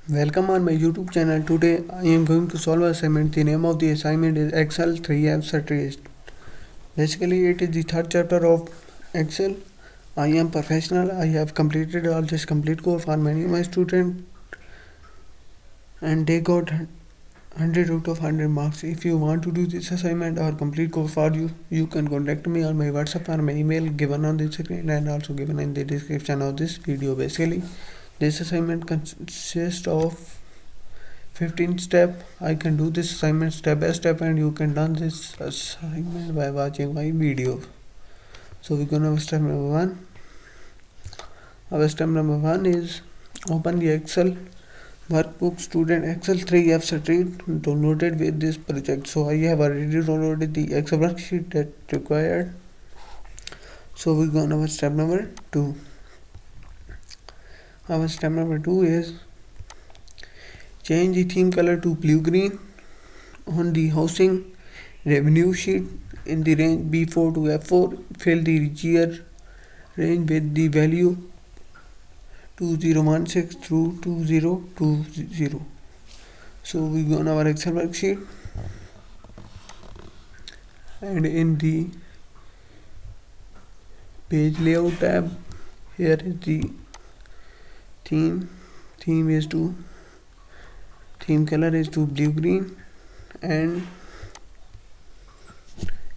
Welcome on my YouTube channel. Today I am going to solve assignment. The name of the assignment is Excel 3F Series. Basically it is the third chapter of Excel. I am professional. I have completed all this complete course for many of my students and they got 100 out of 100 marks. If you want to do this assignment or complete course for you, you can contact me on my WhatsApp or my email given on the screen and also given in the description of this video. Basically this assignment consists of 15 step. I can do this assignment step by step and you can learn this assignment by watching my video. So we're gonna have step number one. Our step number one is open the Excel workbook student Excel 3F Street downloaded with this project. So I have already downloaded the Excel worksheet that required. So we're gonna have step number two. Our step number two is change the theme color to blue green on the housing revenue sheet in the range B4 to F4. Fill the year range with the value 2016 through 2020. So we go on our Excel worksheet and in the page layout tab, here is the theme color is to blue green and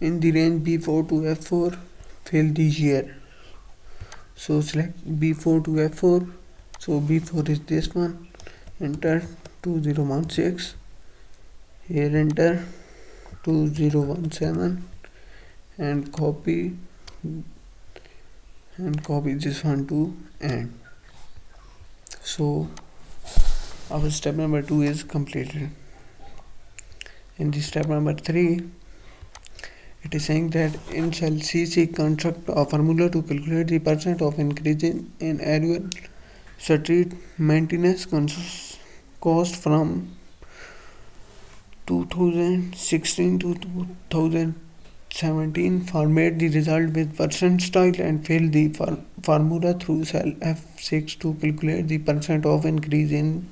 in the range B4 to F4 fill the year. So select B4 to F4. So B4 is this one. Enter 2016. Here enter 2017 and copy this one to end. So our step number 2 is completed. In the step number 3, it is saying that in cell C6 construct a formula to calculate the percent of increase in annual street maintenance cost from 2016 to 2017. Format the result with percent style and fill the formula through cell F6 to calculate the percent of increase in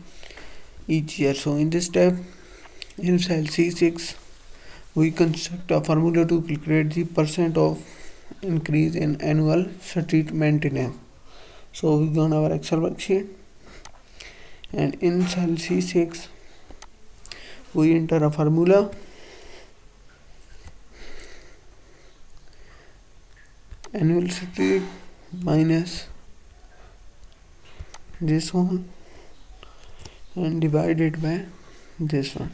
each year. So in this step, in cell C6, we construct a formula to calculate the percent of increase in annual street maintenance. So we go on our Excel worksheet and in cell C6, we enter a formula annual street minus this one and divided by this one.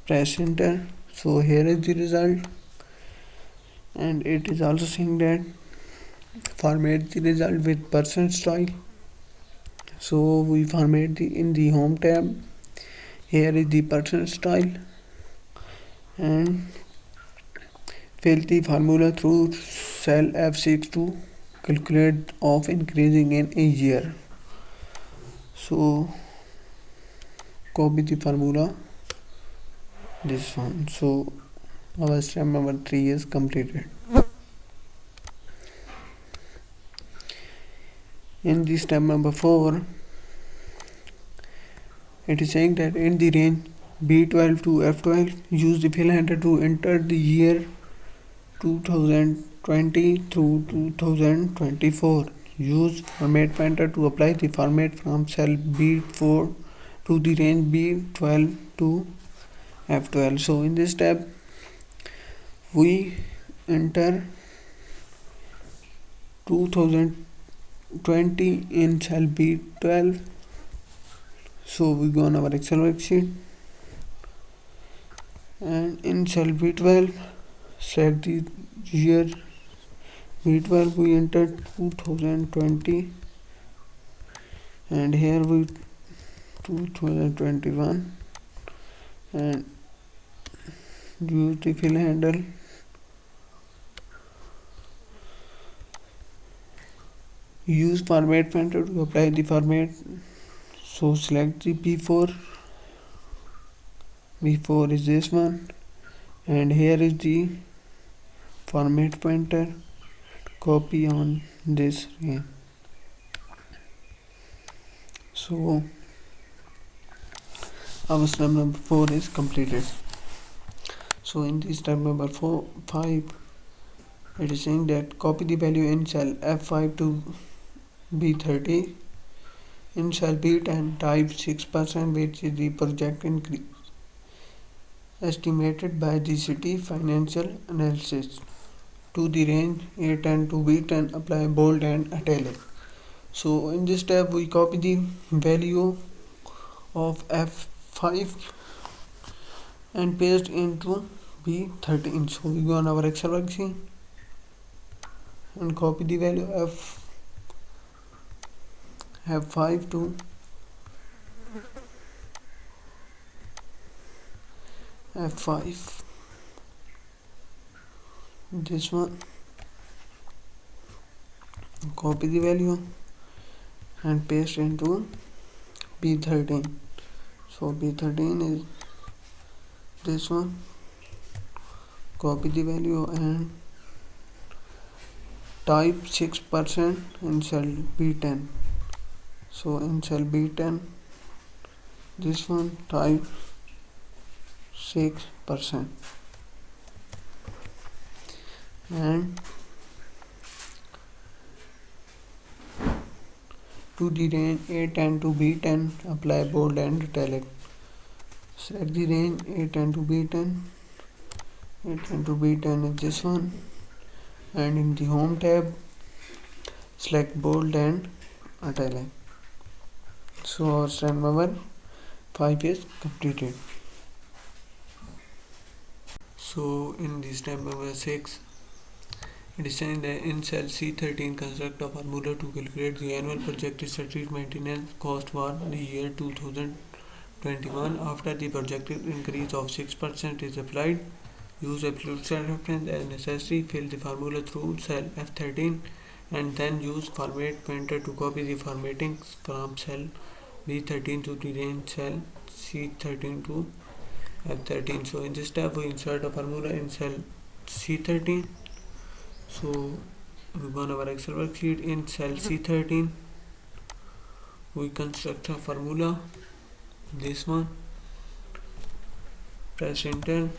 Press enter. So here is the result and it is also saying that format the result with percent style. So we format in the home tab. Here is the percent style and fill the formula through cell F6 to calculate of increasing in a year. So copy the formula, this one. So our step number 3 is completed. In the step number 4, it is saying that in the range B12 to F12, use the fill handler to enter the year 2020 through 2024. Use format pointer to apply the format from cell B4 to the range B12 to F12. So in this step, we enter 2020 in cell B12. So we go on our Excel worksheet and in cell B12, select the year B12, we enter 2020 and here we 2021 and use the fill handle. Use format pointer to apply the format. So select the B4 is this one and here is the format pointer. Copy on this range. So our step number 4 is completed. So in this step number 5, it is saying that copy the value in cell F5 to B30 in cell B10, type 6%, which is the project increase estimated by GCT financial analysis, to the range A10 to B10, apply bold and italic. So in this step we copy the value of F5 and paste into B13. So we go on our Excel worksheet and copy the value F5 to F5, this one, copy the value and paste into B13. So B13 is this one, copy the value and type 6% in cell B10. So in cell B10, this one, type 6% and to the range A10 to B10, apply bold and italic. Select the range A10 to B10. A10 to B10 is this one, and in the home tab select bold and italic. So our step number 5 is completed. So in the step number 6, it is saying that in cell C13 construct a formula to calculate the annual projected street maintenance cost for the year 2021 after the projected increase of 6% is applied. Use absolute cell reference as necessary. Fill the formula through cell F13 and then use format pointer to copy the formatting from cell B13 to the range cell C13 to F13. So in this step we insert a formula in cell C13. So we go on our Excel worksheet. In cell C13 we construct a formula, this one, press enter,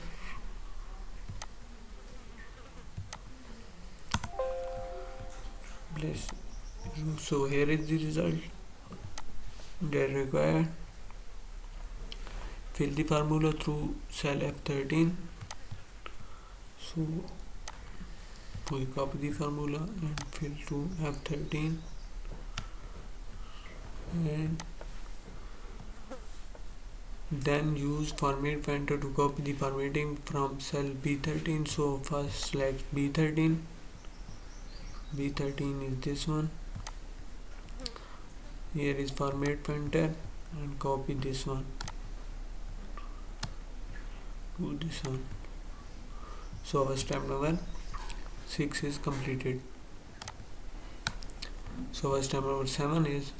place. So here is the result that required. Fill the formula through cell F13. So we copy the formula and fill to F13 and then use format pointer to copy the formatting from cell B13. So first select B13. B13 is this one. Here is format pointer and copy this one to this one. So our step number 6 is completed. So our step number 7 is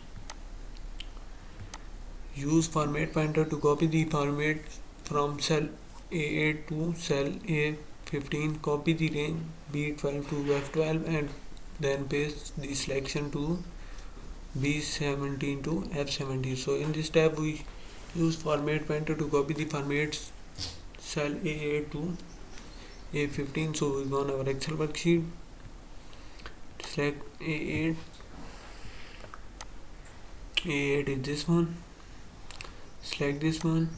use format pointer to copy the format from cell A8 to cell A15. Copy the range B12 to F12 and then paste the selection to B17 to F17. So in this tab we use format pointer to copy the formats cell A8 to A15. So we go on our Excel worksheet, select A8. A8 is this one. Select this one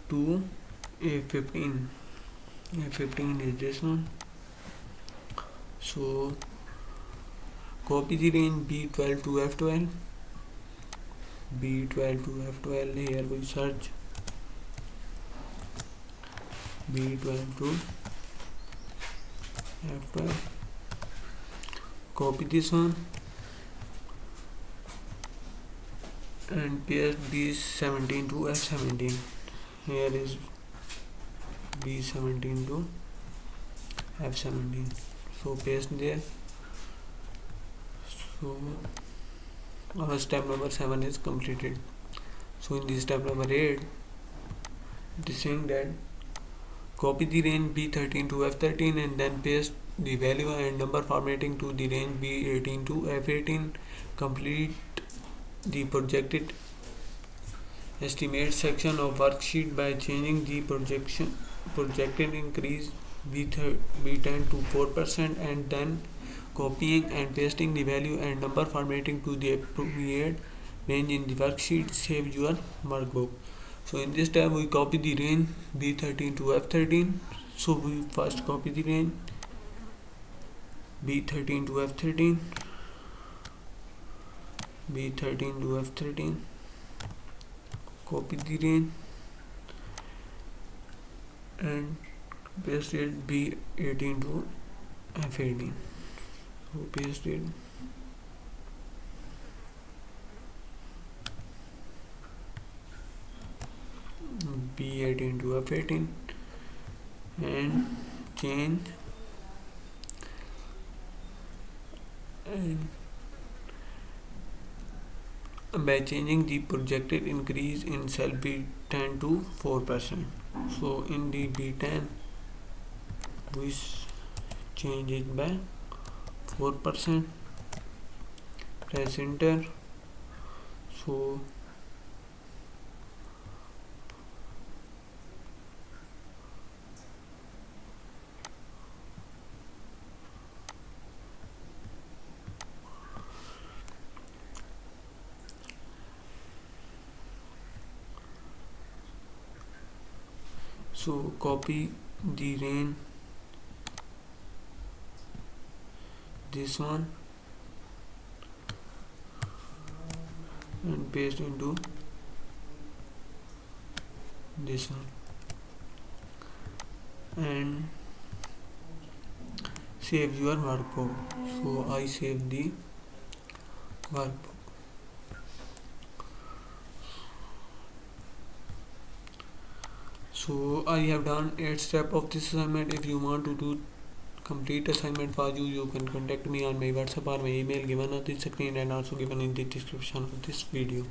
to A15. A15 is this one. So copy the range B12 to F12. B12 to F12. Here we search B12 to F12. Copy this one and paste B17 to F17. Here is B17 to F17. So paste there. So our step number 7 is completed. So in this step number 8, it is saying that copy the range B13 to F13 and then paste the value and number formatting to the range B18 to F18 Complete the projected estimate section of worksheet by changing the projected increase B10 to 4% and then copying and pasting the value and number formatting to the appropriate range in the worksheet. Save your workbook. So in this tab we copy the range B13 to F13. So we first copy the range B13 to F13, B13 to F13, copy the range and paste it B18 to F18. So paste it B18 to F18 and change and by changing the projected increase in cell B10 to 4%. So in the B10 we change it by 4%, press enter. So copy the range, this one, and paste into this one and save your workbook. So I save the workbook. So I have done 8 steps of this assignment. If you want to do complete assignment for you, you can contact me on my WhatsApp or my email given on the screen and also given in the description of this video.